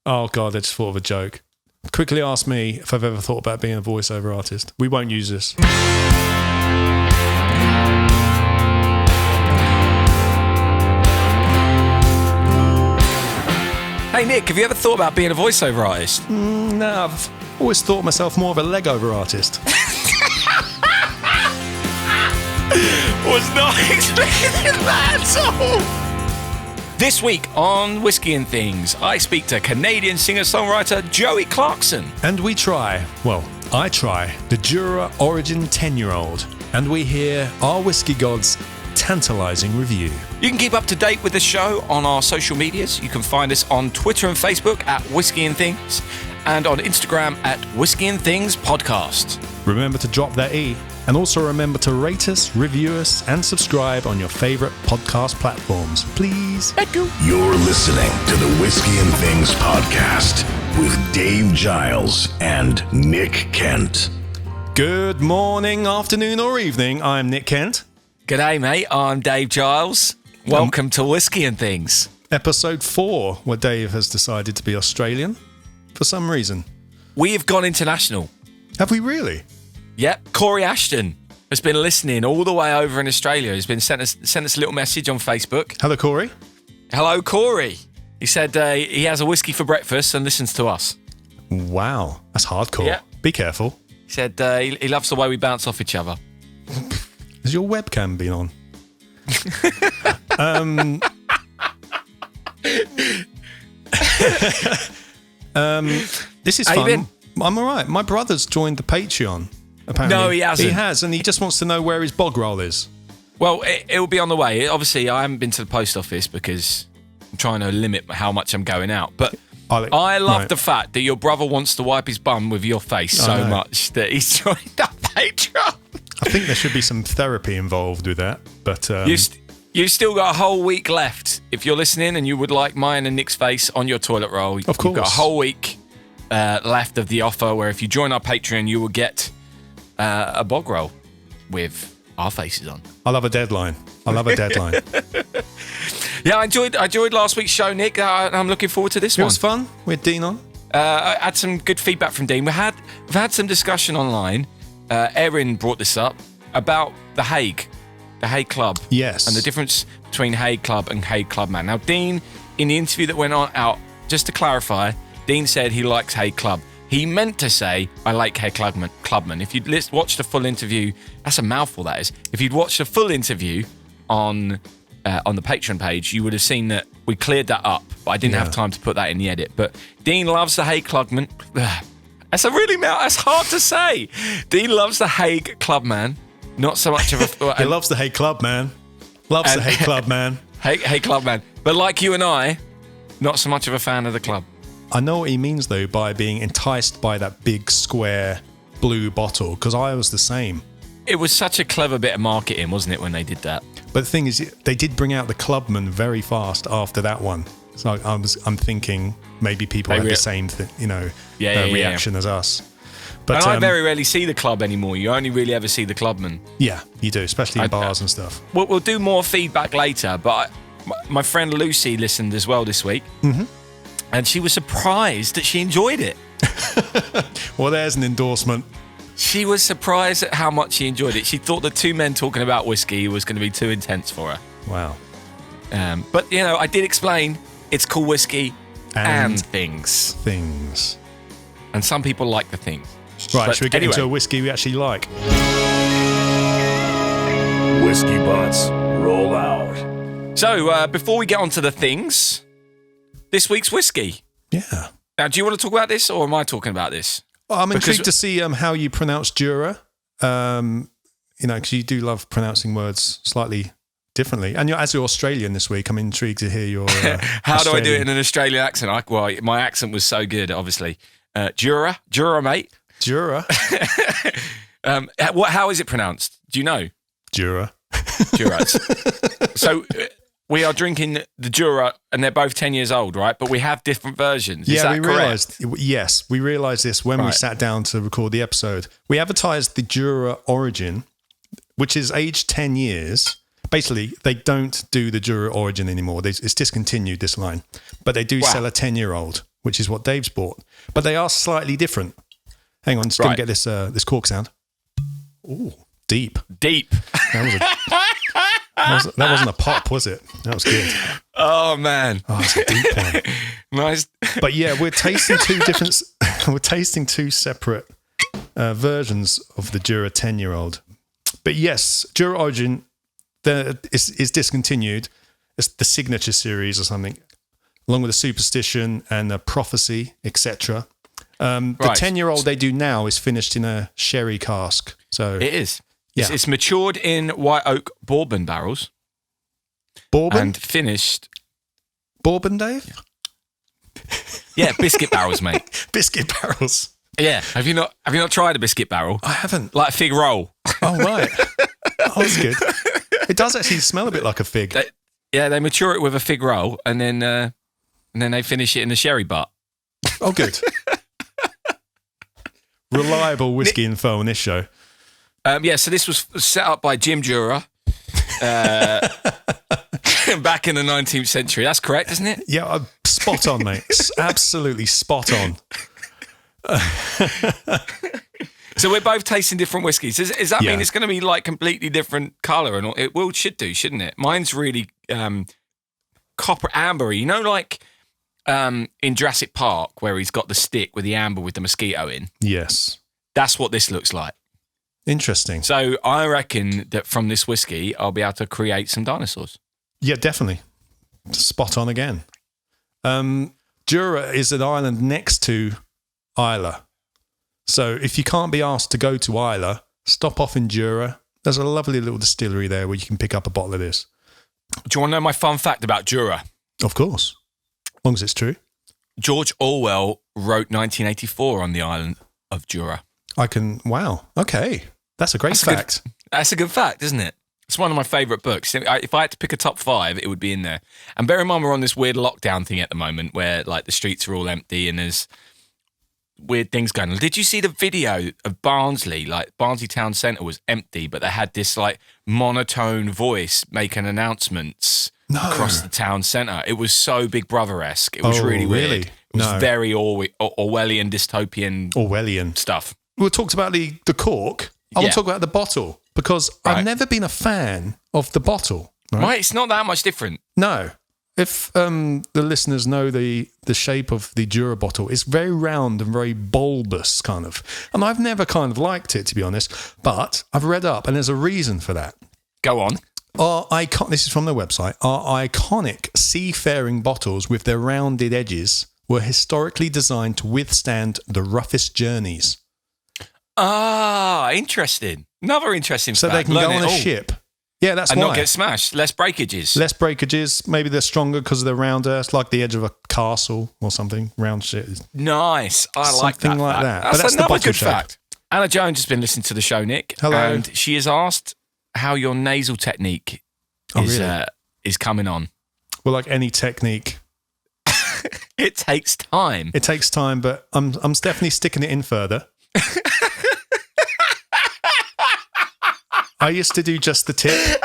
Oh, God, I just thought of a joke. Quickly ask me if I've ever thought about being a voiceover artist. We won't use this. Hey, Nick, have you ever thought about being a voiceover artist? No, I've always thought myself more of a legover artist. Was not expecting that at all. This week on Whisky and Things, I speak to Canadian singer-songwriter Joey Clarkson. And we try, I try, the Jura Origin 10-year-old. And we hear our Whisky God's tantalising review. You can keep up to date with the show on our social medias. You can find us on Twitter and Facebook at Whisky and Things, and on Instagram at Whisky and Things Podcast. Remember to drop that E, and also remember to rate us, review us, and subscribe on your favourite podcast platforms, please. Thank you. You're listening to the Whisky and Things Podcast with Dave Giles and Nick Kent. Good morning, afternoon, or evening. I'm Nick Kent. G'day, mate. I'm Dave Giles. Welcome to Whisky and Things. Episode 4, where Dave has decided to be Australian for some reason. We have gone international. Have we really? Yep. Corey Ashton has been listening all the way over in Australia. He's been sent us a little message on Facebook. Hello, Corey. Hello, Corey. He said he has a whiskey for breakfast and listens to us. Wow, that's hardcore. Yeah. Be careful. He said he loves the way we bounce off each other. Has your webcam been on? This is How fun. you been? I'm all right. My brother's joined the Patreon, apparently. No, he hasn't. He has, and he just wants to know where his bog roll is. Well, it will be on the way. Obviously, I haven't been to the post office because I'm trying to limit how much I'm going out. But I love the fact that your brother wants to wipe his bum with your face so much that he's joined the Patreon. I think there should be some therapy involved with that. But You've still got a whole week left. If you're listening and you would like mine and Nick's face on your toilet roll, of course. You've got a whole week left of the offer where if you join our Patreon, you will get a bog roll with our faces on. I love a deadline. Yeah, I enjoyed last week's show, Nick. I'm looking forward to this one. It was fun. We had Dean on. I had some good feedback from Dean. We've had some discussion online. Erin brought this up about the Hague Club. Yes. And the difference between Hague Club and Hague Clubman. Now, Dean, in the interview that went out, just to clarify, Dean said he likes Hague Club. He meant to say, I like Hague Clubman. If you'd watched the full interview, that's a mouthful, that is. If you'd watched the full interview on the Patreon page, you would have seen that we cleared that up, but I didn't have time to put that in the edit. But Dean loves the Hague Clubman. That's hard to say. Dean loves the Hague Clubman. Not so much of a... He loves the Hague Club, man. Loves the Hague Club, man. Hague Clubman. But like you and I, not so much of a fan of the club. I know what he means, though, by being enticed by that big square blue bottle, because I was the same. It was such a clever bit of marketing, wasn't it, when they did that? But the thing is, they did bring out the Clubman very fast after that one. So I'm thinking maybe people had the same reaction as us. But and I very rarely see the club anymore. You only really ever see the Clubman. Yeah, you do, especially in bars and stuff. We'll do more feedback later, but my friend Lucy listened as well this week. Mm-hmm. And she was surprised that she enjoyed it. Well, there's an endorsement. She was surprised at how much she enjoyed it. She thought the two men talking about whiskey was going to be too intense for her. Wow. But, I did explain it's called whiskey and things. Things. And some people like the things. Right, should we get into a whiskey we actually like? Whiskey butts, roll out. So, before we get on to the things, this week's whiskey. Yeah. Now, do you want to talk about this, or am I talking about this? Well, I'm intrigued to see how you pronounce Jura. Because you do love pronouncing words slightly differently. And as you're Australian this week, I'm intrigued to hear your How do I do it in an Australian accent? My accent was so good, obviously. Jura, mate. Jura. How is it pronounced? Do you know? Jura. So we are drinking the Jura, and they're both 10 years old, right? But we have different versions. Is that correct? We realised this when we sat down to record the episode. We advertised the Jura Origin, which is aged 10 years. Basically, they don't do the Jura Origin anymore. It's discontinued, this line. But they do sell a 10-year-old, which is what Dave's bought. But they are slightly different. Hang on, just going to get this cork sound. Ooh, deep. That wasn't a pop, was it? That was good. Oh man. Oh, it's a deep one. Nice. But yeah, we're tasting two separate versions of the Jura 10-year-old. But yes, Jura Origin is discontinued. It's the Signature series or something, along with the Superstition and the Prophecy, etc. The 10-year-old they do now is finished in a sherry cask. So it is. Yeah. It's matured in white oak bourbon barrels. Bourbon? And finished. Bourbon, Dave? Yeah, biscuit barrels, mate. Biscuit barrels. Yeah. Have you not tried a biscuit barrel? I haven't. Like a fig roll. Oh, right. Oh, that's good. It does actually smell a bit like a fig. They mature it with a fig roll and then they finish it in a sherry butt. Oh, good. Reliable whiskey info on this show. So this was set up by Jim Jura back in the 19th century. That's correct, isn't it? Yeah, spot on, mate. Absolutely spot on. So we're both tasting different whiskies. Does that mean it's going to be like completely different colour? And it should do, shouldn't it? Mine's really copper ambery. You know, like in Jurassic Park where he's got the stick with the amber with the mosquito in? Yes. That's what this looks like. Interesting. So I reckon that from this whiskey, I'll be able to create some dinosaurs. Yeah, definitely. Spot on again. Jura is an island next to Islay. So if you can't be asked to go to Islay, stop off in Jura. There's a lovely little distillery there where you can pick up a bottle of this. Do you want to know my fun fact about Jura? Of course. As long as it's true. George Orwell wrote 1984 on the island of Jura. Wow. Okay. That's a great fact. That's a good fact, isn't it? It's one of my favourite books. If I had to pick a top 5, it would be in there. And bear in mind, we're on this weird lockdown thing at the moment where like the streets are all empty and there's weird things going on. Did you see the video of Barnsley? Like Barnsley Town Centre was empty, but they had this like monotone voice making announcements across the town centre. It was so Big Brother-esque. It was really weird. It was very Orwellian, dystopian stuff. We talked about the cork. I want to talk about the bottle because I've never been a fan of the bottle. Right? It's not that much different. No. If the listeners know the shape of the Jura bottle, it's very round and very bulbous kind of. And I've never kind of liked it, to be honest. But I've read up and there's a reason for that. Go on. This is from their website. Our iconic seafaring bottles with their rounded edges were historically designed to withstand the roughest journeys. Ah, interesting. Another interesting fact. So they can go on a ship. Yeah, that's why. And not get smashed. Less breakages. Less breakages. Maybe they're stronger because they're rounder. It's like the edge of a castle or something. Round shit. Nice. I like that. Something like that. That's another the bottle good fact. Anna Jones has been listening to the show, Nick. Hello. And she has asked how your nasal technique is coming on. Well, like any technique. It takes time. It takes time, but I'm definitely sticking it in further. I used to do just the tip.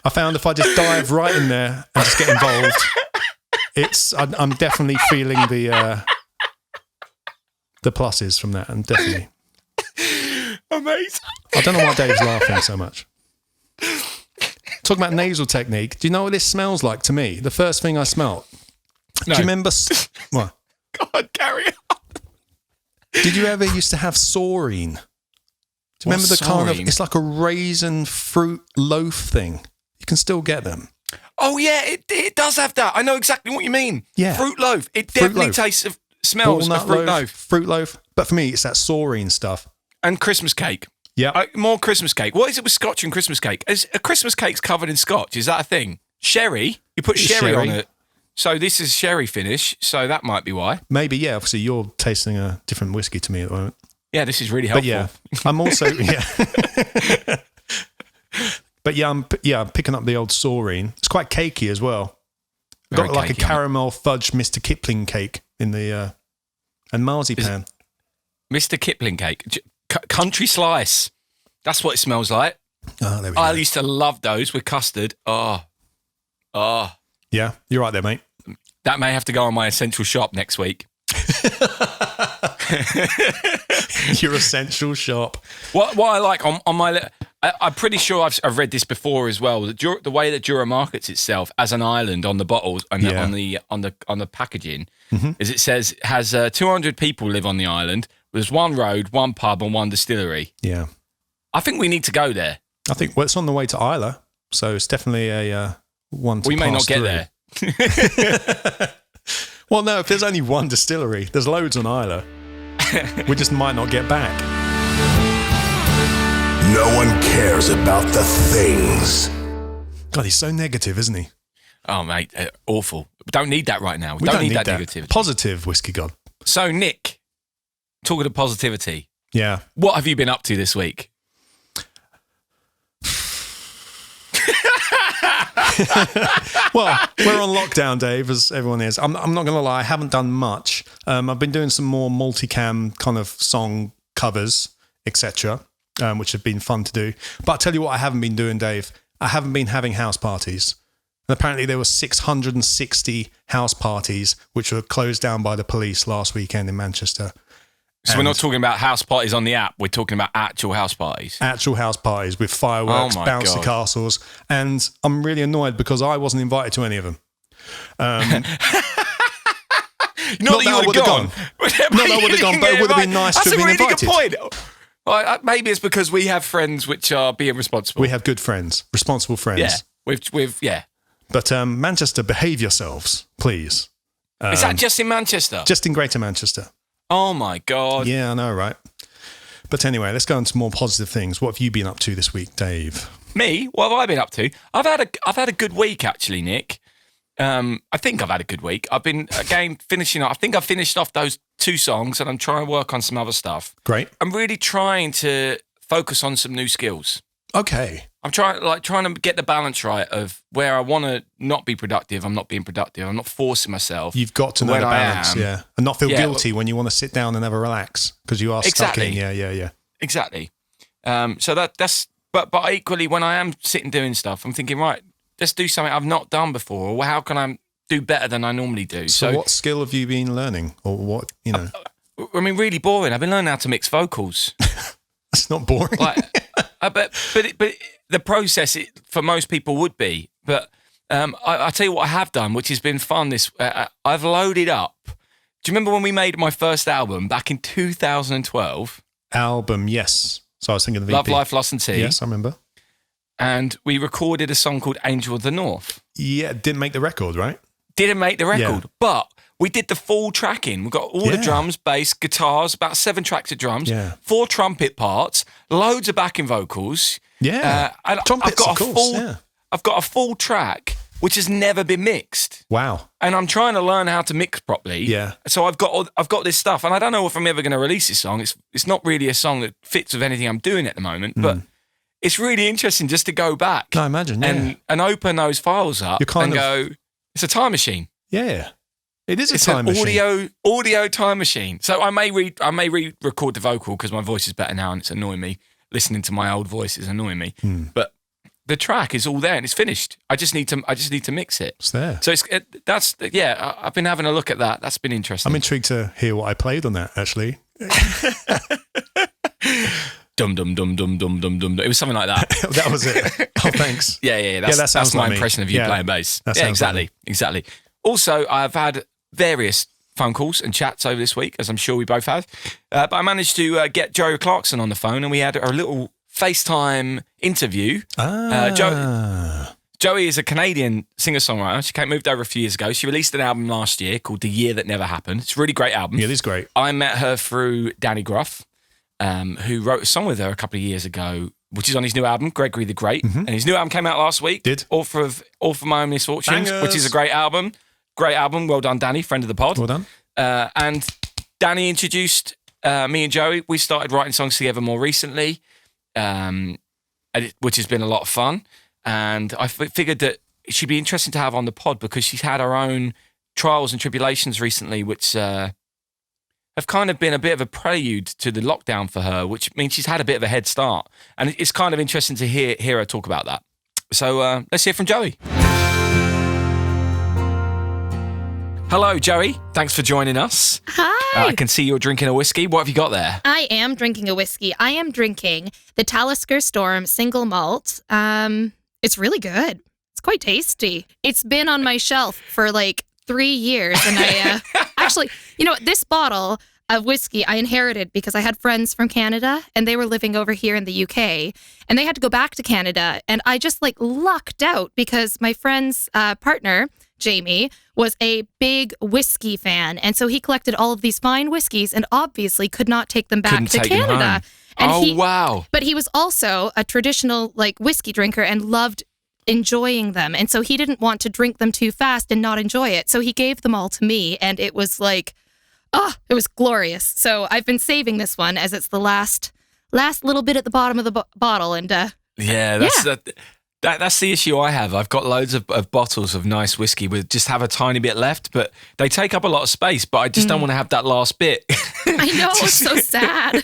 I found if I just dive right in there and just get involved, I'm definitely feeling the pluses from that. I'm definitely amazing. I don't know why Dave's laughing so much. Talking about nasal technique, do you know what this smells like to me? The first thing I smelt. No. Do you remember? What? Go on, carry on. Did you ever used to have saurine? Do you remember the kind of? It's like a raisin fruit loaf thing. You can still get them. Oh yeah, it does have that. I know exactly what you mean. Yeah, fruit loaf. It definitely smells of fruit loaf. Fruit loaf. But for me, it's that saurine stuff. And Christmas cake. Yeah, more Christmas cake. What is it with Scotch and Christmas cake? Is a Christmas cake's covered in Scotch? Is that a thing? Sherry. You put sherry on it. So this is sherry finish, so that might be why. Maybe, yeah. Obviously, you're tasting a different whiskey to me at the moment. Yeah, this is really helpful. But yeah, I'm also But I'm picking up the old saurine. It's quite cakey as well. Got like a caramel fudge Mr. Kipling cake in the and marzipan. Mr. Kipling cake, country slice. That's what it smells like. Oh, there we go. I used to love those with custard. Oh. Yeah, you're right there, mate. That may have to go on my essential shop next week. Your essential shop. What I like on my, I'm pretty sure I've read this before as well. The way that Jura markets itself as an island on the bottles and on the packaging is it says it has 200 people live on the island. There's one road, one pub, and one distillery. Yeah, I think we need to go there. I think it's on the way to Isla, so it's definitely a one to We may pass not get through. there. Well, no, if there's only one distillery, there's loads on Isla. We just might not get back. No one cares about the things. God, he's so negative, isn't he? Oh, mate, awful. We don't need that right now. We We don't need that that. negativity. Positive, Whisky God. So, Nick, talking of positivity, Yeah. what have you been up to this week? Well, we're on lockdown, Dave, as everyone is. I'm not going to lie, I haven't done much. I've been doing some more multicam kind of song covers, etc., which have been fun to do. But I'll tell you what I haven't been doing, Dave. I haven't been having house parties. And apparently there were 660 house parties which were closed down by the police last weekend in Manchester. So we're not talking about house parties on the app. We're talking about actual house parties. Actual house parties with fireworks, Oh my bouncy God. castles. And I'm really annoyed because I wasn't invited to any of them. Not that that you I would have gone. Not that I would have gone, but it would have been nice to have been invited. That's a really good point. Well, maybe it's because we have friends which are being responsible. We have good friends, responsible friends. Yeah, with yeah. But Manchester, behave yourselves, please. Is that just in Manchester? Just in Greater Manchester. Oh my God. Yeah, I know, right? But anyway, let's go on to more positive things. What have you been up to this week, Dave? Me? What have I been up to? I've had a good week actually, Nick. I think I've had a good week. I've been again finishing up. I think I've finished off those 2 songs, and I'm trying to work on some other stuff. Great. I'm really trying to focus on some new skills. Okay. I'm trying to get the balance right of where I want to not be productive. I'm not being productive. I'm not forcing myself. You've got to know when the I balance, am. yeah. And not feel Yeah, guilty when you want to sit down and have a relax because you are stuck in. Yeah. Exactly. So that's but equally when I am sitting doing stuff, I'm thinking, right, let's do something I've not done before. Or how can I do better than I normally do? So what skill have you been learning, or what? I mean, really boring. I've been learning how to mix vocals. It's not boring. Like, but the process for most people would be. But I tell you what I have done, which has been fun. I've loaded up. Do you remember when we made my first album back in 2012? Album, yes. So I was thinking of the Love, EP. Life, Lost and Tea. Yes, I remember. And we recorded a song called Angel of the North. Yeah, didn't make the record, right? Didn't make the record, Yeah. but we did the full tracking. We got all the Yeah. drums, bass, guitars, about 7 tracks of drums, Yeah. 4 trumpet parts, loads of backing vocals. Yeah. And Trumpets, I've got of course, yeah. I've got a full track which has never been mixed, Wow. and I'm trying to learn how to mix properly. Yeah. So I've got this stuff, and I don't know if I'm ever going to release this song. It's not really a song that fits with anything I'm doing at the moment, but it's really interesting just to go back. No, I imagine, yeah. and open those files up You're kind and of- go. It's a time machine. Yeah. It is a It's time an machine. audio time machine. So I may re-record the vocal because my voice is better now and it's annoying me. Listening to my old voice is annoying me. But the track is all there and it's finished. I just need to mix it. It's there. So I've been having a look at that. That's been interesting. I'm intrigued to hear what I played on that, actually. Dum dum dum dum dum dum dum. It was something like that. That was it. Oh, thanks. Yeah. that sounds That's my like me. impression of you Yeah, playing bass. that Yeah, sounds like exactly. Also, I've had various phone calls and chats over this week, as I'm sure we both have. But I managed to get Joey Clarkson on the phone, and we had a little FaceTime interview. Joey is a Canadian singer-songwriter. She moved over a few years ago. She released an album last year called The Year That Never Happened. It's a really great album. Yeah, it is great. I met her through Danny Gruff, who wrote a song with her a couple of years ago, which is on his new album, Gregory the Great. And his new album came out last week. Did. Author of All For My Own Misfortunes, Bangers. which is a great album. Great album. Well done, Danny, friend of the pod. Well done. And Danny introduced me and Joey. We started writing songs together more recently, which has been a lot of fun. And I figured that she'd be interesting to have on the pod because she's had her own trials and tribulations recently, which have kind of been a bit of a prelude to the lockdown for her, which means she's had a bit of a head start. And it's kind of interesting to hear her talk about that. So let's hear from Joey. Hello, Joey. Thanks for joining us. Hi. I can see you're drinking a whiskey. What have you got there? I am drinking a whiskey. I am drinking the Talisker Storm Single Malt. It's really good. It's quite tasty. It's been on my shelf for like 3 years. And I actually, this bottle of whiskey I inherited because I had friends from Canada and they were living over here in the UK and they had to go back to Canada. And I just like lucked out because my friend's partner, Jamie, was a big whiskey fan. And so he collected all of these fine whiskeys and obviously could not take them back to Canada. And wow. But he was also a traditional like whiskey drinker and loved enjoying them. And so he didn't want to drink them too fast and not enjoy it. So he gave them all to me and it was like, it was glorious. So I've been saving this one as it's the last little bit at the bottom of the bottle. And that's the issue I have. I've got loads of bottles of nice whiskey with just have a tiny bit left, but they take up a lot of space, but I just don't want to have that last bit. I know, it's so sad.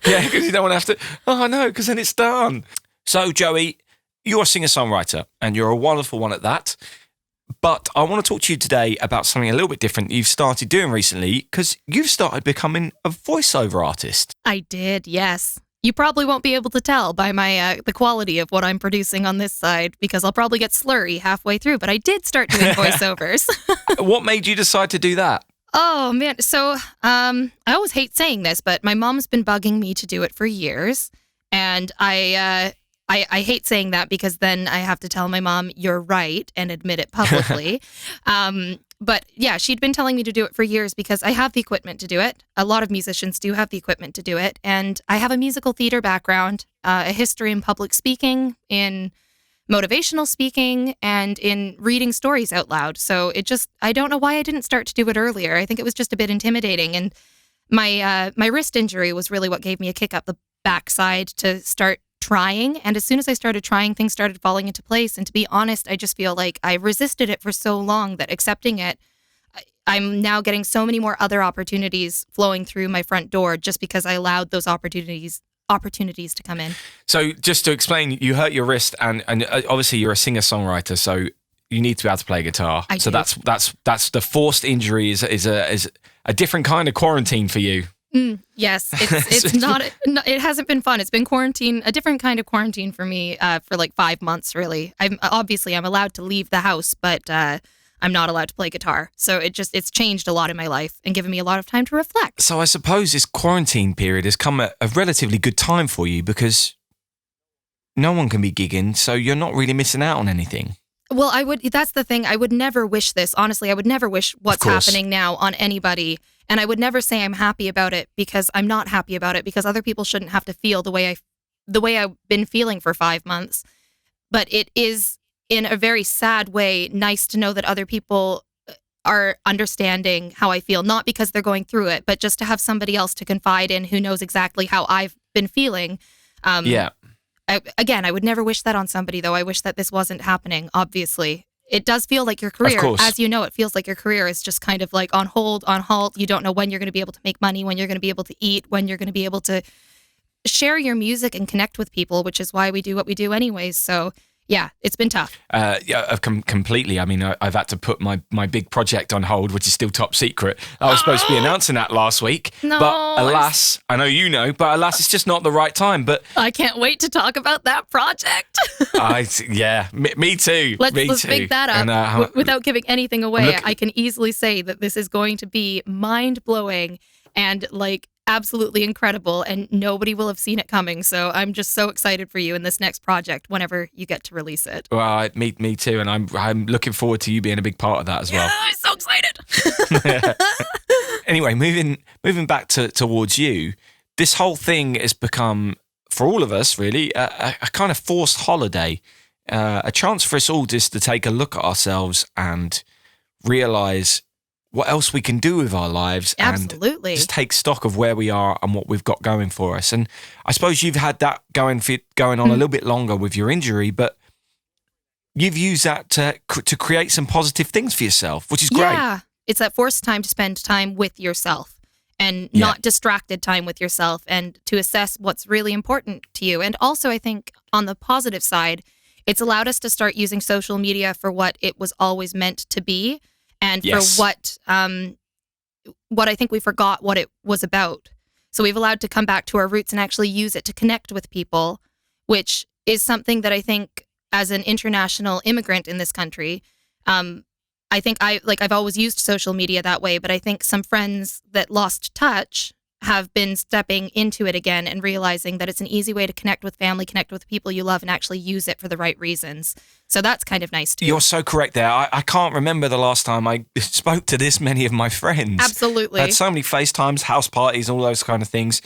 Yeah, because you don't want to have to, no, because then it's done. So, Joey, you're a singer-songwriter, and you're a wonderful one at that. But I want to talk to you today about something a little bit different you've started doing recently, because you've started becoming a voiceover artist. I did, yes. You probably won't be able to tell by my the quality of what I'm producing on this side, because I'll probably get slurry halfway through, but I did start doing voiceovers. What made you decide to do that? Oh, man. So I always hate saying this, but my mom's been bugging me to do it for years, and I hate saying that because then I have to tell my mom, you're right, and admit it publicly. But yeah, she'd been telling me to do it for years because I have the equipment to do it. A lot of musicians do have the equipment to do it. And I have a musical theater background, a history in public speaking, in motivational speaking, and in reading stories out loud. So I don't know why I didn't start to do it earlier. I think it was just a bit intimidating. And my wrist injury was really what gave me a kick up the backside to start trying. And as soon as I started trying, things started falling into place. And to be honest, I just feel like I resisted it for so long that accepting it, I'm now getting so many more other opportunities flowing through my front door just because I allowed those opportunities to come in. So just to explain, you hurt your wrist and obviously you're a singer-songwriter, so you need to be able to play guitar. So that's the forced injury is a different kind of quarantine for you. Yes, it's not. It hasn't been fun. It's been a different kind of quarantine for me for like 5 months, really. I'm allowed to leave the house, but I'm not allowed to play guitar. So it's changed a lot in my life and given me a lot of time to reflect. So I suppose this quarantine period has come at a relatively good time for you because no one can be gigging, so you're not really missing out on anything. Well, that's the thing. I would never wish this. Honestly, I would never wish what's happening now on anybody. And I would never say I'm happy about it because I'm not happy about it, because other people shouldn't have to feel the way I've been feeling for 5 months. But it is, in a very sad way, nice to know that other people are understanding how I feel, not because they're going through it, but just to have somebody else to confide in who knows exactly how I've been feeling. I would never wish that on somebody, though. I wish that this wasn't happening, obviously. It does feel like your career, as you know, it feels like your career is just kind of like on hold, on halt. You don't know when you're going to be able to make money, when you're going to be able to eat, when you're going to be able to share your music and connect with people, which is why we do what we do anyways. So yeah, it's been tough. Completely. I mean, I've had to put my big project on hold, which is still top secret. I was supposed to be announcing that last week. No, but alas, I know you know, but alas, it's just not the right time. But I can't wait to talk about that project. Me too. Let's pick that up. And, without giving anything away, I can easily say that this is going to be mind-blowing and like absolutely incredible, and nobody will have seen it coming. So I'm just so excited for you in this next project whenever you get to release it. Well, me too, and I'm looking forward to you being a big part of that as well. I'm so excited. Anyway, moving back towards you, this whole thing has become, for all of us really, a kind of forced holiday, a chance for us all just to take a look at ourselves and realise what else we can do with our lives. Absolutely. And just take stock of where we are and what we've got going for us. And I suppose you've had that going on a little bit longer with your injury, but you've used that to create some positive things for yourself, which is great. Yeah, it's that forced time to spend time with yourself and not distracted time with yourself, and to assess what's really important to you. And also, I think on the positive side, it's allowed us to start using social media for what it was always meant to be, and Yes. for what I think we forgot what it was about. So we've allowed to come back to our roots and actually use it to connect with people, which is something that I think as an international immigrant in this country, I think I've always used social media that way, but I think some friends that lost touch have been stepping into it again and realizing that it's an easy way to connect with family, connect with people you love, and actually use it for the right reasons. So that's kind of nice too. You're so correct there. I can't remember the last time I spoke to this many of my friends. Absolutely. I had so many FaceTimes, house parties, all those kind of things.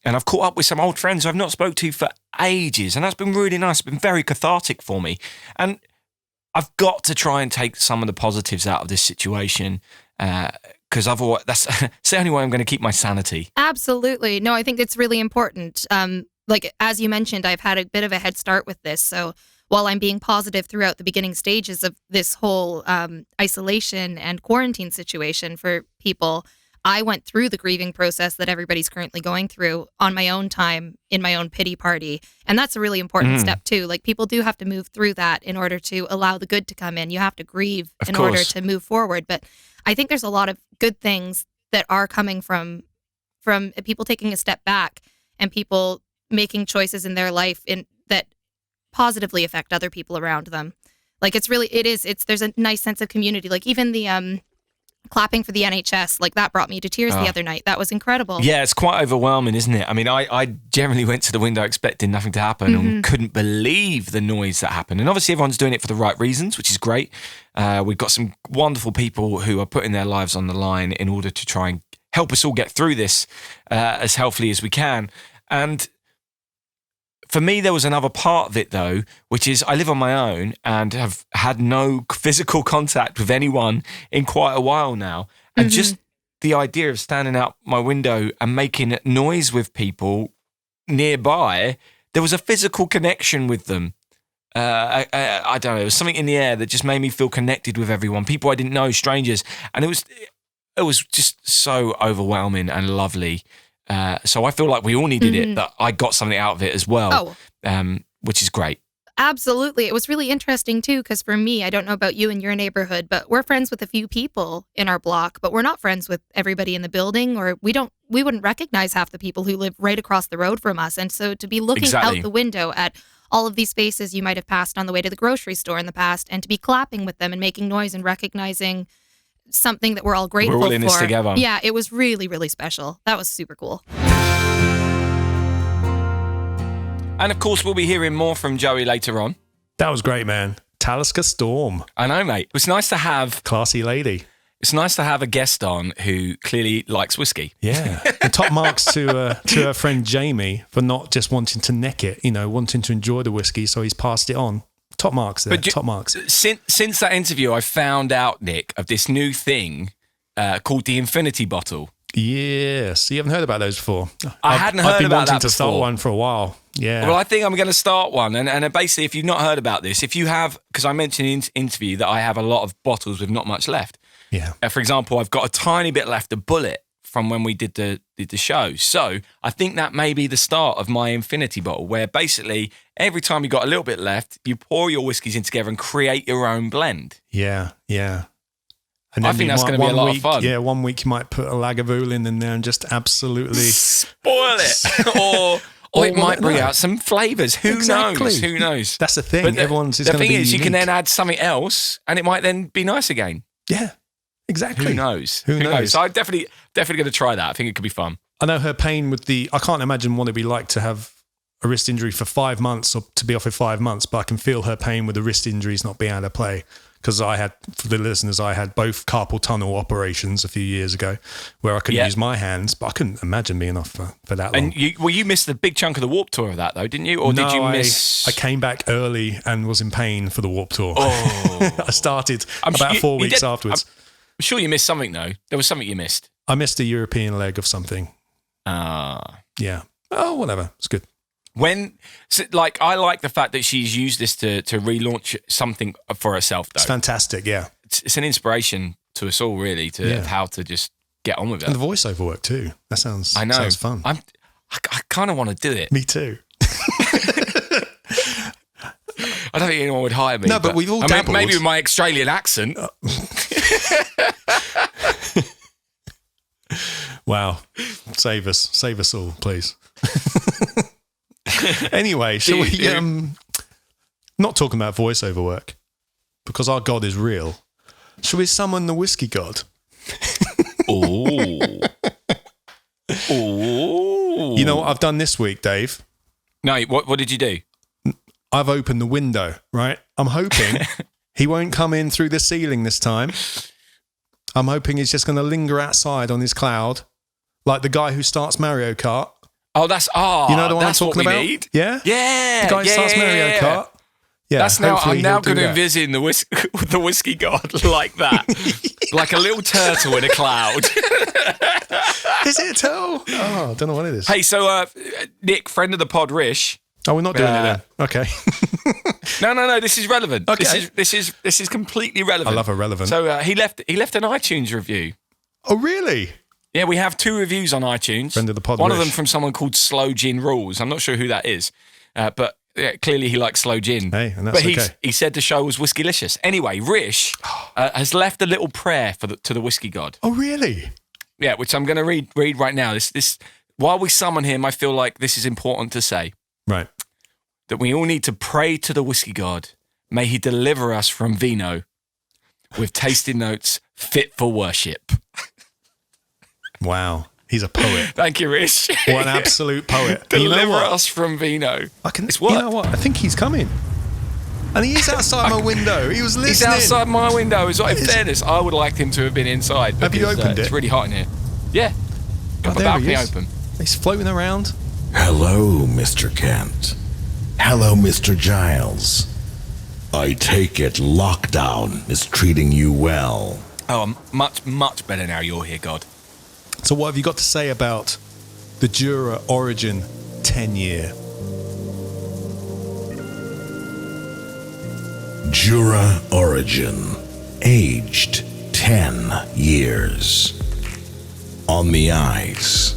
And I've caught up with some old friends who I've not spoke to for ages. And that's been really nice. It's been very cathartic for me. And I've got to try and take some of the positives out of this situation because otherwise that's the only way I'm going to keep my sanity. Absolutely. No, I think it's really important. As you mentioned, I've had a bit of a head start with this. So while I'm being positive throughout the beginning stages of this whole isolation and quarantine situation for people, I went through the grieving process that everybody's currently going through on my own time in my own pity party. And that's a really important step too. Like people do have to move through that in order to allow the good to come in. You have to grieve in order to move forward. But I think there's a lot of good things that are coming from people taking a step back and people making choices in their life that positively affect other people around them. Like there's a nice sense of community. Like even the clapping for the NHS, like that brought me to tears the other night. That was incredible. Yeah, it's quite overwhelming, isn't it? I mean, I generally went to the window expecting nothing to happen and couldn't believe the noise that happened. And obviously everyone's doing it for the right reasons, which is great. We've got some wonderful people who are putting their lives on the line in order to try and help us all get through this as healthily as we can. And for me, there was another part of it, though, which is I live on my own and have had no physical contact with anyone in quite a while now. And just the idea of standing out my window and making noise with people nearby, there was a physical connection with them. I don't know, there was something in the air that just made me feel connected with everyone, people I didn't know, strangers. And it was just so overwhelming and lovely. So I feel like we all needed it, but I got something out of it as well, which is great. Absolutely. It was really interesting too, because for me, I don't know about you and your neighborhood, but we're friends with a few people in our block, but we're not friends with everybody in the building, or we wouldn't recognize half the people who live right across the road from us. And so to be looking out the window at all of these faces you might have passed on the way to the grocery store in the past, and to be clapping with them and making noise and recognizing something that we're all grateful for. We're all in this together. Yeah, it was really, really special. That was super cool. And of course, we'll be hearing more from Joey later on. That was great, man. Talisker Storm. I know, mate. It was nice to have... Classy lady. It's nice to have a guest on who clearly likes whiskey. Yeah. And top marks to her friend Jamie for not just wanting to neck it, wanting to enjoy the whiskey, so he's passed it on. Top marks there, top marks. Since that interview, I found out, Nick, of this new thing called the Infinity Bottle. Yes. You haven't heard about those before? I hadn't heard about that before. I've been wanting to start one for a while. Yeah. Well, I think I'm going to start one. And basically, if you've not heard about this, if you have, because I mentioned in the interview that I have a lot of bottles with not much left. Yeah. For example, I've got a tiny bit left, a bullet from when we did the show. So I think that may be the start of my Infinity Bottle, where basically every time you got a little bit left, you pour your whiskies in together and create your own blend. Yeah, yeah. And I think that's going to be a lot of fun. Yeah, 1 week you might put a Lagavulin in there and just absolutely spoil it, or it might bring out some flavours. Who knows? That's the thing. The thing is, you can then add something else, and it might then be nice again. Yeah. Exactly. Who knows? Who knows? So I'm definitely going to try that. I think it could be fun. I know her pain with I can't imagine what it'd be like to have a wrist injury for 5 months or to be off for 5 months, but I can feel her pain with the wrist injuries not being able to play. Because for the listeners, I had both carpal tunnel operations a few years ago where I couldn't use my hands, but I couldn't imagine being off for that long. And you missed the big chunk of the Warp Tour of that though, didn't you? Or did you miss? I came back early and was in pain for the Warp Tour. Oh. I started about 4 weeks afterwards. I'm sure you missed something though. There was something you missed. I missed a European leg of something. Yeah. Oh, whatever. It's good. I like the fact that she's used this to relaunch something for herself, though. It's fantastic, yeah. It's an inspiration to us all, really, of how to just get on with it. And the voiceover work, too. That sounds fun. I kind of want to do it. Me too. I don't think anyone would hire me. No, but we've all dabbled. Maybe with my Australian accent. Wow. Save us all, please. Anyway, shall we not talking about voiceover work, because our God is real. Shall we summon the Whisky God? Oh. You know what I've done this week, Dave? No, what did you do? I've opened the window, right? I'm hoping he won't come in through the ceiling this time. I'm hoping he's just going to linger outside on his cloud, like the guy who starts Mario Kart. Oh, that's you know the one I'm that's talking what we about? need. Yeah, Yeah, the guy who starts Mario Kart. Yeah, that's now. hopefully I'm now he'll do going to that. envision the Whisky God like that, like a little turtle in a cloud. Is it a turtle? Oh, I don't know what it is. Hey, so Nick, friend of the pod, Rish. Oh, we're not doing it then. Okay. No. This is relevant. Okay. This is completely relevant. I love a relevant. So he left an iTunes review. Oh, really? Yeah, we have 2 reviews on iTunes. Friend of the pod, One of Rish. them from someone called Slow Gin Rules. I'm not sure who that is, but clearly he likes slow gin. Hey, and that's but okay. he said the show was whiskylicious. Anyway, Rish has left a little prayer to the Whisky God. Oh, really? Yeah, which I'm going to read right now. This while we summon him, I feel like this is important to say. Right. That we all need to pray to the Whisky God. May he deliver us from vino with tasting notes fit for worship. Wow. He's a poet. Thank you, Rish. What an absolute poet. And Deliver you know what? us from vino. It's You know what? I think he's coming. And he is outside my window. He was listening. He's outside my window. In fairness, I would like him to have been inside. Have you opened it? It's really hot in here. Yeah. Got the there he balcony is. open. He's floating around. Hello, Mr. Kent. Hello, Mr. Giles. I take it lockdown is treating you well. Oh, I'm much better now you're here, God. So what have you got to say about the Jura Origin 10-year? Jura Origin, aged 10 years. On the eyes,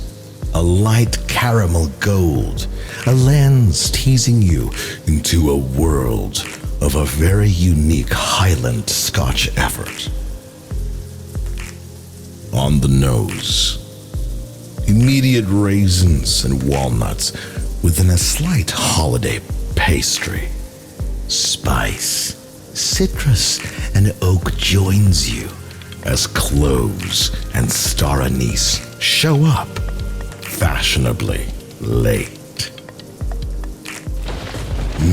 a light caramel gold, a lens teasing you into a world of a very unique Highland Scotch effort. On the nose, immediate raisins and walnuts within a slight holiday pastry. Spice, citrus, and oak joins you as cloves and star anise show up fashionably late.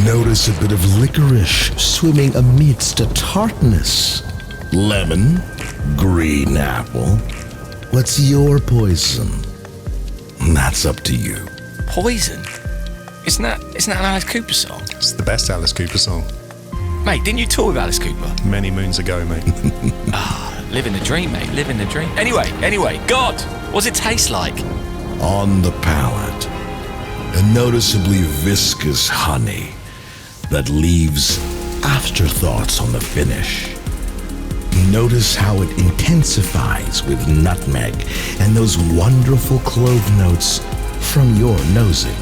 Notice a bit of licorice swimming amidst a tartness. Lemon, green apple. What's your poison? That's up to you. Poison? Isn't that an Alice Cooper song? It's the best Alice Cooper song. Mate, didn't you tour with Alice Cooper? Many moons ago, mate. Living the dream, mate. Living the dream. Anyway, God, what's it taste like? On the palate, a noticeably viscous honey that leaves afterthoughts on the finish. Notice how it intensifies with nutmeg and those wonderful clove notes from your nosing.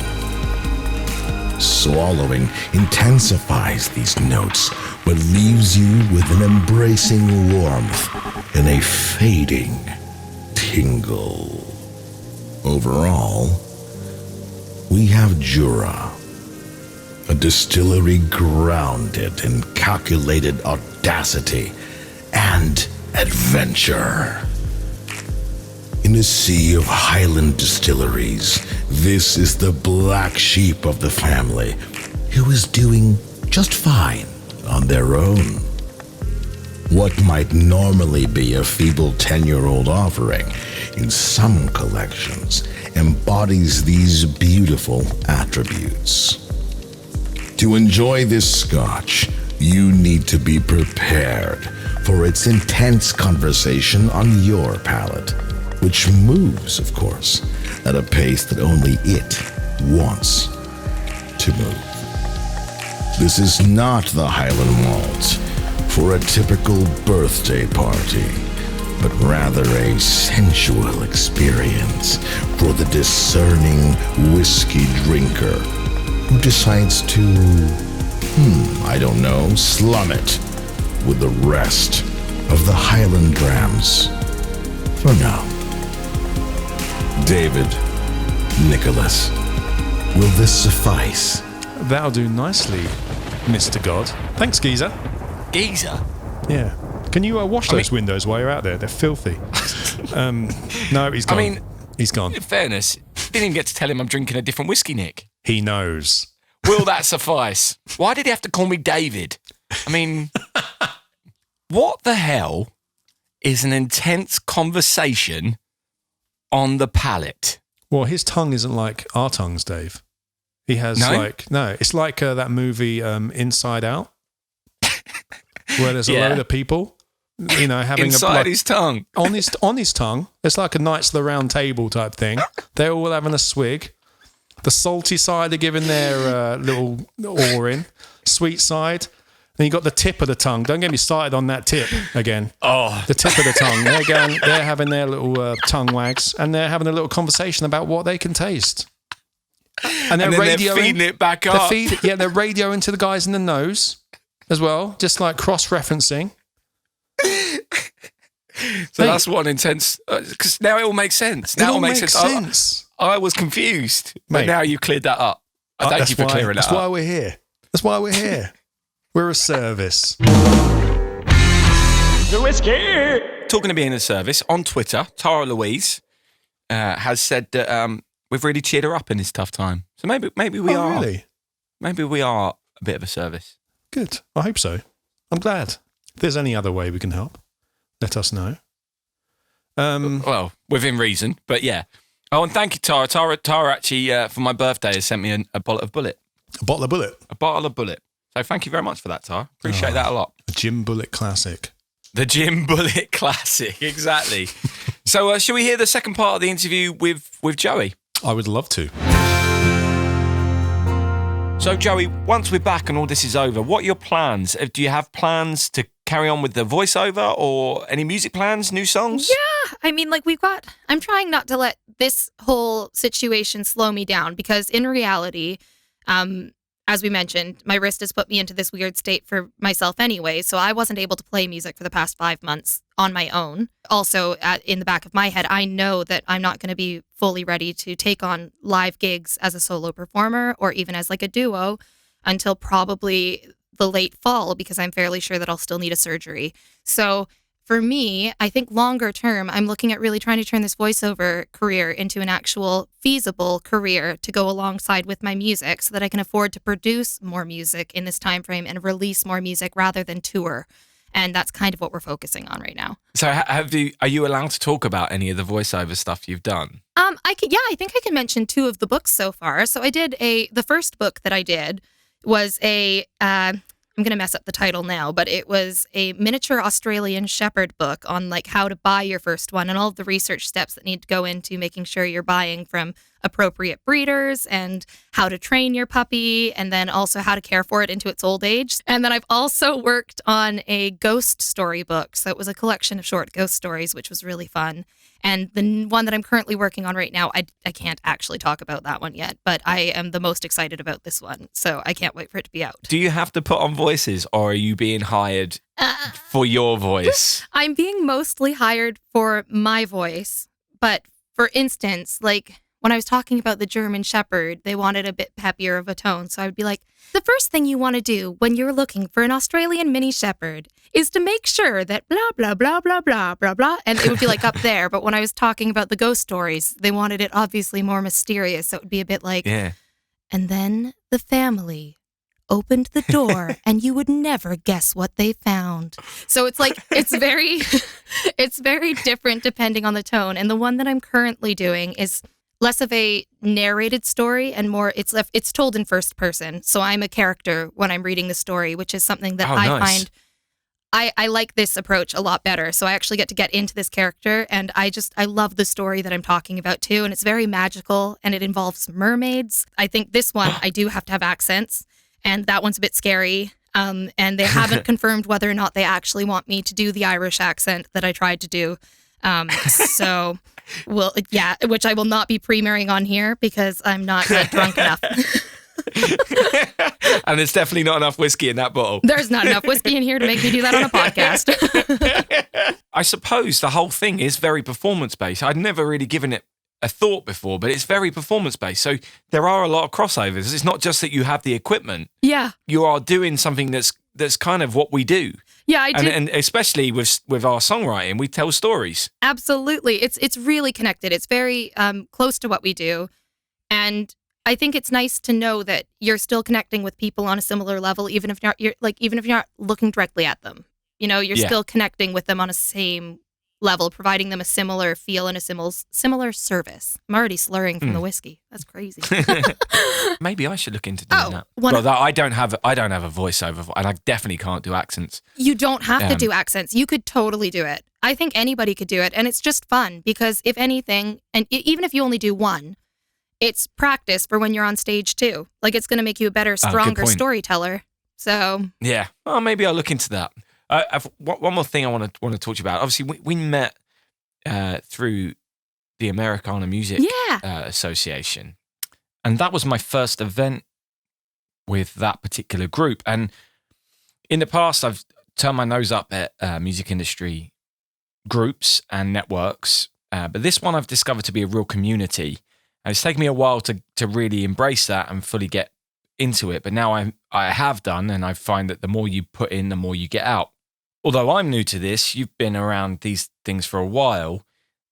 Swallowing intensifies these notes, but leaves you with an embracing warmth and a fading tingle. Overall, we have Jura, a distillery grounded in calculated audacity and adventure. In a sea of Highland distilleries, this is the black sheep of the family who is doing just fine on their own. What might normally be a feeble 10-year-old offering in some collections embodies these beautiful attributes. To enjoy this Scotch, you need to be prepared for its intense conversation on your palate, which moves, of course, at a pace that only it wants to move. This is not the Highland Malt for a typical birthday party, but rather a sensual experience for the discerning whiskey drinker who decides to, slum it with the rest of the Highland Grams. For now. David, Nicholas, will this suffice? That'll do nicely, Mr. God. Thanks, Geezer. Geezer? Yeah. Can you wash those windows while you're out there? They're filthy. No, he's gone. He's gone. In fairness, didn't even get to tell him I'm drinking a different whiskey, Nick. He knows. Will that suffice? Why did he have to call me David? I mean, what the hell is an intense conversation on the palate? Well, his tongue isn't like our tongues, Dave. He has it's like that movie Inside Out, where there's a load of people, having inside his tongue. on his tongue. It's like a Knights of the Round Table type thing. They're all having a swig. The salty side are giving their little oar in. Sweet side. Then you got the tip of the tongue. Don't get me started on that tip again. Oh, the tip of the tongue. They're having their little tongue wags, and they're having a little conversation about what they can taste. And they're feeding it back up. They're radioing to the guys in the nose as well, just like cross-referencing. So that's one intense. Because now it all makes sense. Now it all makes sense. I was confused, but now you cleared that up. Thank you for clearing that up. That's why we're here. That's why we're here. We're a service. The whiskey. Talking of being a service, on Twitter, Tara Louise has said that we've really cheered her up in this tough time. So maybe we are. Really? Maybe we are a bit of a service. Good. I hope so. I'm glad. If there's any other way we can help, let us know. Well, within reason, but yeah. Oh, and thank you, Tara. Tara actually, for my birthday, has sent me a bottle of Bullet. A bottle of Bullet? A bottle of Bullet. So thank you very much for that, Tara. Appreciate that a lot. A Jim Bullet classic. The Jim Bullet classic, exactly. So shall we hear the second part of the interview with Joey? I would love to. So, Joey, once we're back and all this is over, what are your plans? Do you have plans to carry on with the voiceover or any music plans, new songs? Yeah, I mean, I'm trying not to let this whole situation slow me down because in reality, as we mentioned, my wrist has put me into this weird state for myself anyway, so I wasn't able to play music for the past 5 months on my own. Also, in the back of my head, I know that I'm not going to be fully ready to take on live gigs as a solo performer or even as like a duo until probably the late fall because I'm fairly sure that I'll still need a surgery. So for me, I think longer term, I'm looking at really trying to turn this voiceover career into an actual feasible career to go alongside with my music so that I can afford to produce more music in this time frame and release more music rather than tour. And that's kind of what we're focusing on right now. So are you allowed to talk about any of the voiceover stuff you've done? I think I can mention 2 of the books so far. So I did the first book that I did was I'm going to mess up the title now, but it was a miniature Australian Shepherd book on like how to buy your first one and all of the research steps that need to go into making sure you're buying from appropriate breeders and how to train your puppy and then also how to care for it into its old age. And then I've also worked on a ghost story book. So it was a collection of short ghost stories, which was really fun. And the one that I'm currently working on right now, I can't actually talk about that one yet, but I am the most excited about this one. So I can't wait for it to be out. Do you have to put on voices or are you being hired for your voice? I'm being mostly hired for my voice. But for instance, like when I was talking about the German Shepherd, they wanted a bit peppier of a tone. So I would be like, the first thing you want to do when you're looking for an Australian mini Shepherd is to make sure that blah, blah, blah, blah, blah, blah, blah. And it would be like up there. But when I was talking about the ghost stories, they wanted it obviously more mysterious. So it would be a bit like, yeah. And then the family opened the door and you would never guess what they found. So it's like, it's very different depending on the tone. And the one that I'm currently doing is less of a narrated story and more it's told in first person. So I'm a character when I'm reading the story, which is something that find I like this approach a lot better. So I actually get into this character and I love the story that I'm talking about too. And it's very magical and it involves mermaids. I think this one, I do have to have accents and that one's a bit scary. And they haven't confirmed whether or not they actually want me to do the Irish accent that I tried to do. So, well, yeah, which I will not be premiering on here because I'm not drunk enough. And there's definitely not enough whiskey in that bottle. There's not enough whiskey in here to make me do that on a podcast. I suppose the whole thing is very performance-based. I'd never really given it a thought before, but it's very performance-based. So there are a lot of crossovers. It's not just that you have the equipment. Yeah. You are doing something that's kind of what we do. Yeah, I do. And especially with our songwriting, we tell stories. Absolutely. It's really connected. It's very close to what we do. And I think it's nice to know that you're still connecting with people on a similar level, even if you're not looking directly at them. You're still connecting with them on a same level, providing them a similar feel and a similar service. I'm already slurring from the whiskey. That's crazy. Maybe I should look into doing that. I don't have a voiceover, and I definitely can't do accents. You don't have to do accents. You could totally do it. I think anybody could do it, and it's just fun because if anything, and even if you only do one, it's practice for when you're on stage too. Like it's going to make you a better, stronger storyteller. So yeah, well, maybe I'll look into that. One more thing I want to talk to you about. Obviously, we met through the Americana Music Association, and that was my first event with that particular group. And in the past, I've turned my nose up at music industry groups and networks, but this one I've discovered to be a real community. And it's taken me a while to really embrace that and fully get into it. But now I have done, and I find that the more you put in, the more you get out. Although I'm new to this, you've been around these things for a while.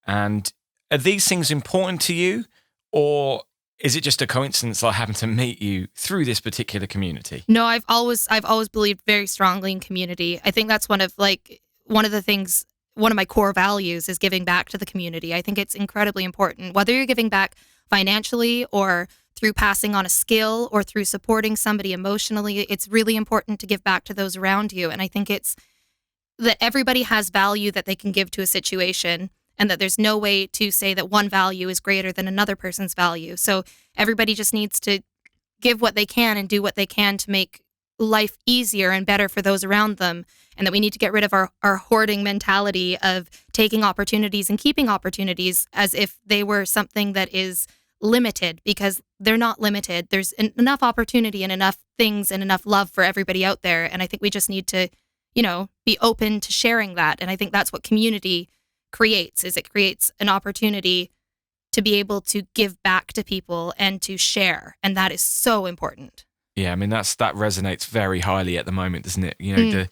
And are these things important to you? Or is it just a coincidence that I happen to meet you through this particular community? No, I've always believed very strongly in community. I think that's one of my core values is giving back to the community. I think it's incredibly important, whether you're giving back financially or through passing on a skill or through supporting somebody emotionally. It's really important to give back to those around you. And I think it's that everybody has value that they can give to a situation, and that there's no way to say that one value is greater than another person's value. So everybody just needs to give what they can and do what they can to make life easier and better for those around them. And that we need to get rid of our hoarding mentality of taking opportunities and keeping opportunities as if they were something that is limited, because they're not limited. There's enough opportunity and enough things and enough love for everybody out there. And I think we just need to, be open to sharing that. And I think that's what community creates, is it creates an opportunity to be able to give back to people and to share. And that is so important. Yeah, I mean, that resonates very highly at the moment, doesn't it?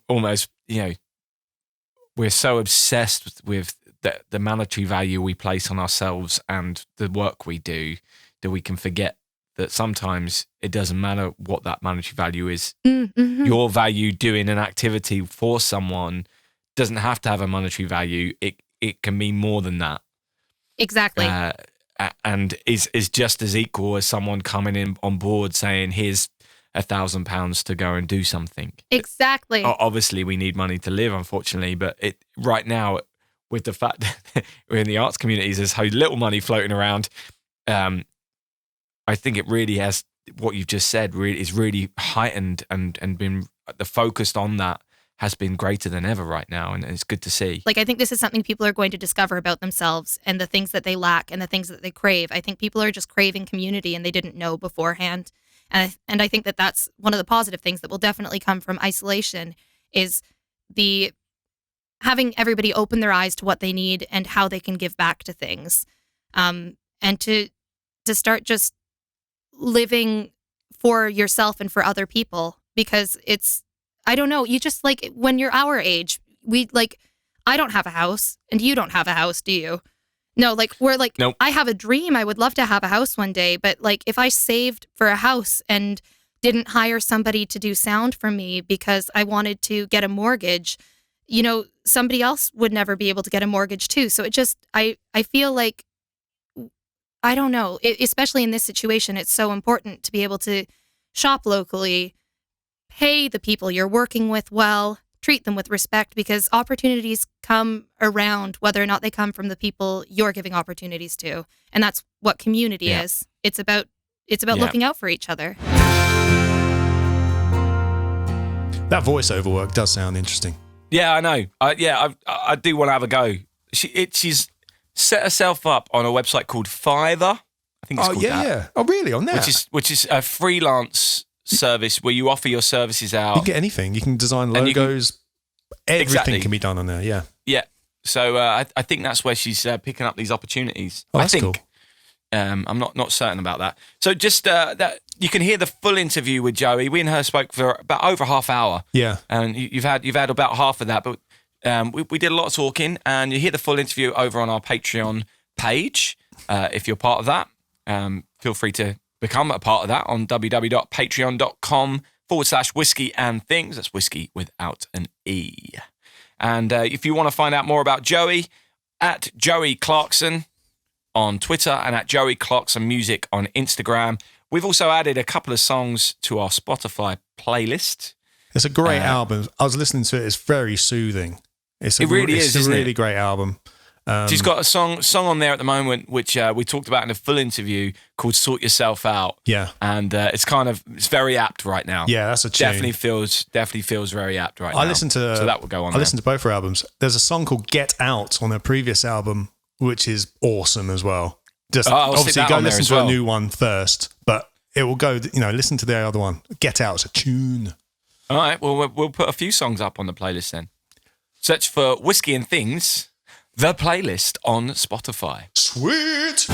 Almost, we're so obsessed with the monetary value we place on ourselves and the work we do that we can forget that sometimes it doesn't matter what that monetary value is. Mm-hmm. Your value doing an activity for someone doesn't have to have a monetary value. It can be more than that. Exactly. And is just as equal as someone coming in on board saying, here's £1,000 to go and do something. Exactly. Obviously, we need money to live, unfortunately, but right now, with the fact that we're in the arts communities, there's so little money floating around. I think it really has, what you've just said, really is really heightened and been the focus on that has been greater than ever right now, and it's good to see. I think this is something people are going to discover about themselves and the things that they lack and the things that they crave. I think people are just craving community and they didn't know beforehand. And I think that that's one of the positive things that will definitely come from isolation is the having everybody open their eyes to what they need and how they can give back to things. And to start just living for yourself and for other people, because I don't know, you just when you're our age, I don't have a house and you don't have a house, do you? No, nope. I have a dream. I would love to have a house one day, but if I saved for a house and didn't hire somebody to do sound for me because I wanted to get a mortgage, somebody else would never be able to get a mortgage too. So I feel like, I don't know, especially in this situation, it's so important to be able to shop locally, pay the people you're working with well, treat them with respect, because opportunities come around whether or not they come from the people you're giving opportunities to. And that's what community is. It's about looking out for each other. That voiceover work does sound interesting. Yeah, I know. I do want to have a go. She's set herself up on a website called Fiverr. I think it's called that. Yeah. Oh, really? On that? Which is a freelance service where you offer your services You out. can get anything. You can design And you can- logos. Everything Exactly. can be done on there. Yeah. Yeah. So I think that's where she's picking up these opportunities. Oh, that's I think. cool. I'm not certain about that. So just that you can hear the full interview with Joey. We and her spoke for about over half hour. Yeah. And you've had about half of that, but we did a lot of talking, and you hear the full interview over on our Patreon page. If you're part of that, feel free to become a part of that on www.patreon.com/whiskey and things. That's whiskey without an E. And if you want to find out more about Joey, at Joey Clarkson on Twitter and at Joey Clarkson Music on Instagram. We've also added a couple of songs to our Spotify playlist. It's a great album. I was listening to it. It's very soothing. It's a really great album. She's got a song on there at the moment, which we talked about in a full interview, called "Sort Yourself Out." Yeah, and it's very apt right now. Yeah, that's a tune. Definitely feels very apt right now. So that will go on. I listened to both her albums. There's a song called "Get Out" on her previous album, which is awesome as well. Just obviously go listen to a new one first, but it will go. Listen to the other one. "Get Out" is a tune. All right, well we'll put a few songs up on the playlist then. Search for Whiskey and Things, the playlist on Spotify. Sweet.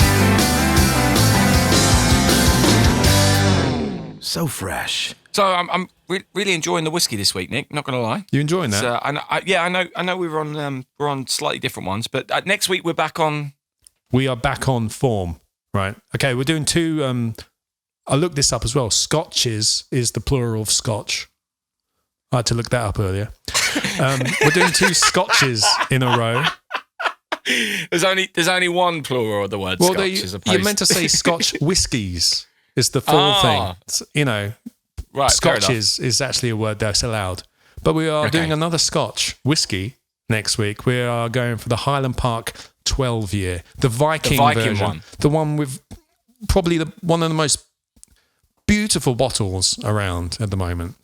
So fresh. So I'm really enjoying the whiskey this week, Nick. Not going to lie. You enjoying that? I know we're on slightly different ones, but next week we're back on. We are back on form, right? Okay, we're doing two. I looked this up as well. Scotches is the plural of Scotch. I had to look that up earlier. We're doing two Scotches in a row. There's only one plural of the word Scotch. You're meant to say Scotch whiskies is the full thing. Right, Scotch is actually a word that's allowed. But we are doing another Scotch whiskey next week. We are going for the Highland Park 12 year, the Viking version, one. the one with probably one of the most beautiful bottles around at the moment.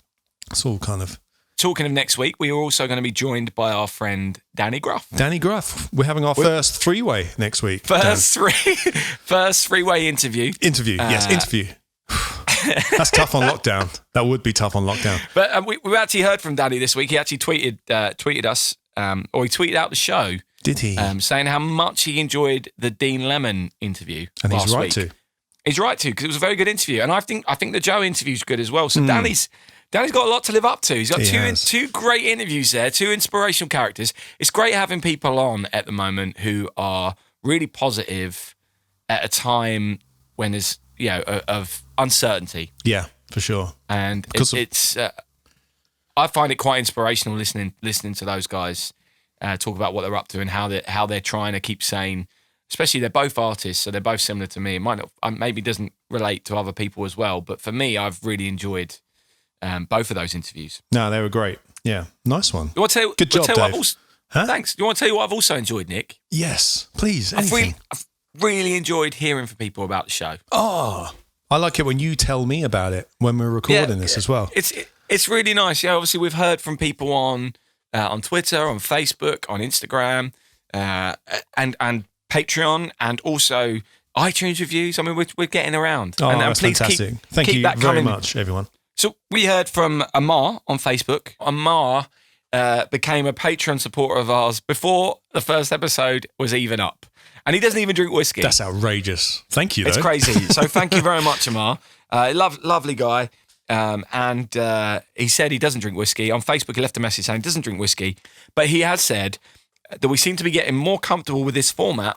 It's all kind of. Talking of next week, we are also going to be joined by our friend Danny Gruff. Danny Gruff. We're having our first three-way next week. First three-way interview. Interview. That's tough on lockdown. That would be tough on lockdown. But we actually heard from Danny this week. He actually tweeted us, or he tweeted out the show. Did he? Saying how much he enjoyed the Dean Lemon interview. And last he's right week. to. He's right to, because it was a very good interview. And I think the Joe interview's good as well. So Danny's got a lot to live up to. He's got two great interviews there, two inspirational characters. It's great having people on at the moment who are really positive at a time when there's of uncertainty. Yeah, for sure. And it's I find it quite inspirational listening to those guys talk about what they're up to and how they're trying to keep sane. Especially they're both artists, so they're both similar to me. It might not, maybe doesn't relate to other people as well, but for me, I've really enjoyed both of those interviews. No, they were great. Yeah, nice one. Good job, Dave. Thanks. You want to tell you what I've also enjoyed, Nick? Yes, please. I've really enjoyed hearing from people about the show. Oh, I like it when you tell me about it when we're recording this as well. It's really nice. Yeah, obviously we've heard from people on Twitter, on Facebook, on Instagram, and Patreon, and also iTunes reviews. I mean, we're getting around. Oh, and that's please fantastic. Thank keep you that very coming. much, everyone. So we heard from Amar on Facebook. Amar became a Patreon supporter of ours before the first episode was even up. And he doesn't even drink whiskey. That's outrageous. Thank you, though. It's crazy. So thank you very much, Amar. Lovely guy. And he said he doesn't drink whiskey. On Facebook, he left a message saying he doesn't drink whiskey. But he has said that we seem to be getting more comfortable with this format,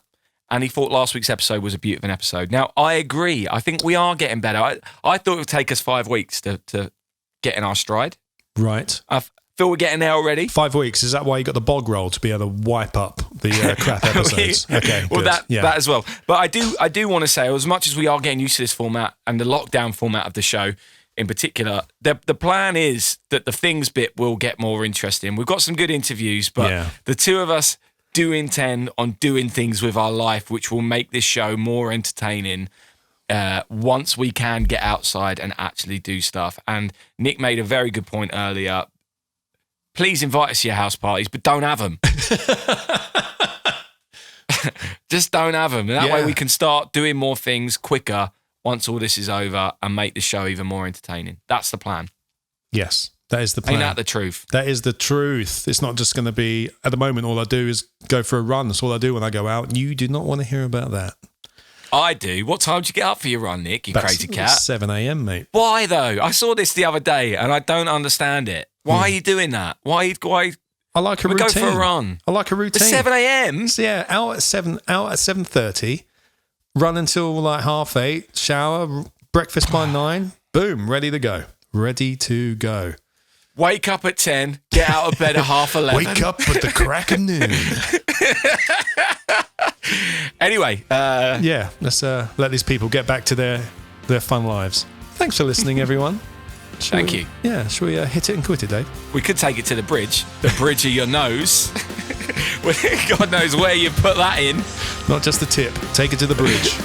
and he thought last week's episode was a beautiful episode. Now, I agree. I think we are getting better. I thought it would take us 5 weeks to get in our stride. Right. I feel we're getting there already. 5 weeks. Is that why you got the bog roll, to be able to wipe up the crap episodes? Okay, well, good. that as well. But I do want to say, as much as we are getting used to this format and the lockdown format of the show in particular, the plan is that the things bit will get more interesting. We've got some good interviews, but the two of us do intend on doing things with our life which will make this show more entertaining once we can get outside and actually do stuff. And Nick made a very good point earlier. Please invite us to your house parties, but don't have them. Just don't have them. And that way we can start doing more things quicker once all this is over and make the show even more entertaining. That's the plan. Yes, that is the plan. Ain't that the truth? That is the truth. It's not just going to be, at the moment, all I do is go for a run. That's all I do when I go out. And you do not want to hear about that. I do. What time do you get up for your run, Nick, you crazy cat? 7 a.m, mate. Why, though? I saw this the other day and I don't understand it. Why are you doing that? Why I like a routine. Go for a run. I like a routine. At 7 a.m? So yeah, out at 7:30, run until like 8:30, shower, breakfast by 9, boom, ready to go. Ready to go. Wake up at 10, get out of bed at 11:30. Wake up with the crack of noon. Anyway. Yeah, let's let these people get back to their fun lives. Thanks for listening, everyone. Thank you. Yeah, shall we hit it and quit it, Dave? We could take it to the bridge of your nose. God knows where you put that in. Not just the tip. Take it to the bridge.